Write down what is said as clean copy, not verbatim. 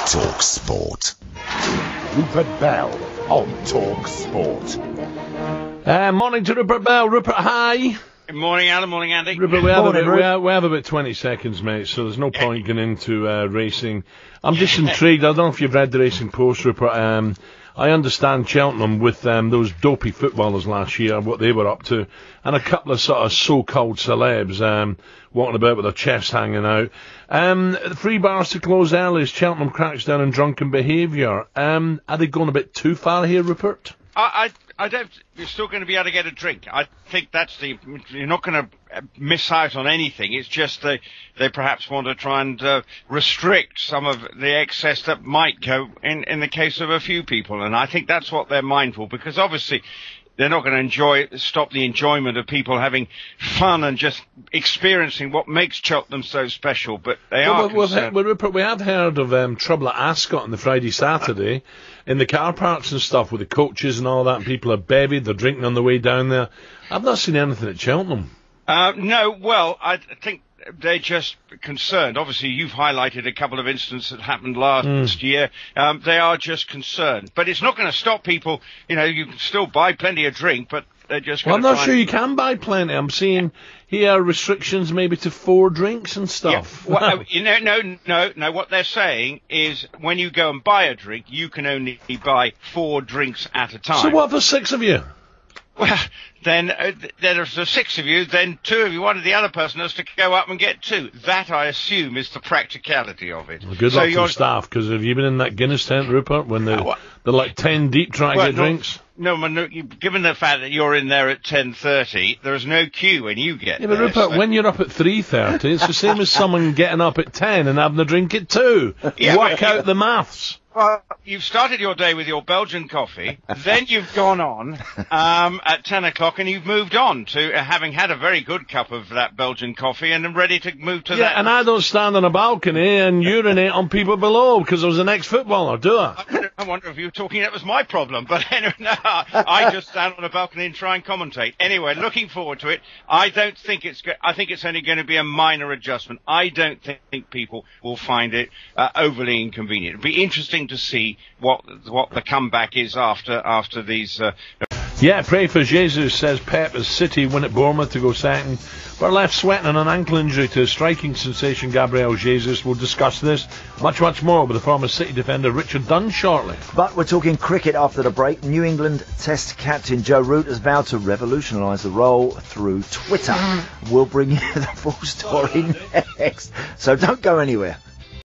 Talk Sport. Rupert Bell on Talk Sport. Morning to Rupert Bell. Rupert, hi. Good morning, Alan. Morning, Andy. Rupert, we have about 20 seconds, mate, so there's no point going into racing. I'm just intrigued. I don't know if you've read the Racing Post, Rupert. I understand Cheltenham with those dopey footballers last year, what they were up to, and a couple of sort of so-called celebs walking about with their chests hanging out. Free bars to close early as Cheltenham cracks down on drunken behaviour. Are they going a bit too far here, Rupert? I don't. You're still going to be able to get a drink. I think you're not going to miss out on anything. It's just they perhaps want to try and restrict some of the excess that might go in the case of a few people. And I think that's what they're mindful, because obviously they're not going to stop the enjoyment of people having fun and just experiencing what makes Cheltenham so special. But they are concerned. Rupert, we have heard of trouble at Ascot on the Friday, Saturday, in the car parks and stuff with the coaches and all that, and people are bevied, they're drinking on the way down there. I've not seen anything at Cheltenham. No, well, I think they're just concerned. Obviously, you've highlighted a couple of incidents that happened last year. They are just concerned. But it's not going to stop people. You know, you can still buy plenty of drink, but they're just going to I'm not sure you can buy plenty. I'm seeing here restrictions maybe to 4 drinks and stuff. Yeah. Well, no. What they're saying is when you go and buy a drink, you can only buy 4 drinks at a time. So what for 6 of you? Well, then there's the 6 of you, then 2 of you, one of the other person has to go up and get 2. That, I assume, is the practicality of it. Well, good luck to the staff, because have you been in that Guinness tent, Rupert, when they're like 10 deep trying to get drinks? No, given the fact that you're in there at 10:30, there's no queue when you get there. Yeah, but Rupert, when you're up at 3:30, it's the same as someone getting up at 10 and having a drink at 2. Yeah, Work out the maths. Well, you've started your day with your Belgian coffee, then you've gone on at 10 o'clock and you've moved on to having had a very good cup of that Belgian coffee and ready to move to that. Yeah, and I don't stand on a balcony and urinate on people below because I was an ex-footballer, do I? I wonder if you were talking, that was my problem. But anyway, no, I just stand on a balcony and try and commentate. Anyway, looking forward to it. I think it's only going to be a minor adjustment. I don't think people will find it overly inconvenient. It'll be interesting to see what the comeback is after these. Yeah, pray for Jesus, says Pep, as City win at Bournemouth to go second. But left sweating on an ankle injury to striking sensation Gabriel Jesus. We'll discuss this much more with the former City defender Richard Dunn shortly. But we're talking cricket after the break. New England Test captain Joe Root has vowed to revolutionise the role through Twitter. We'll bring you the full story next. So don't go anywhere.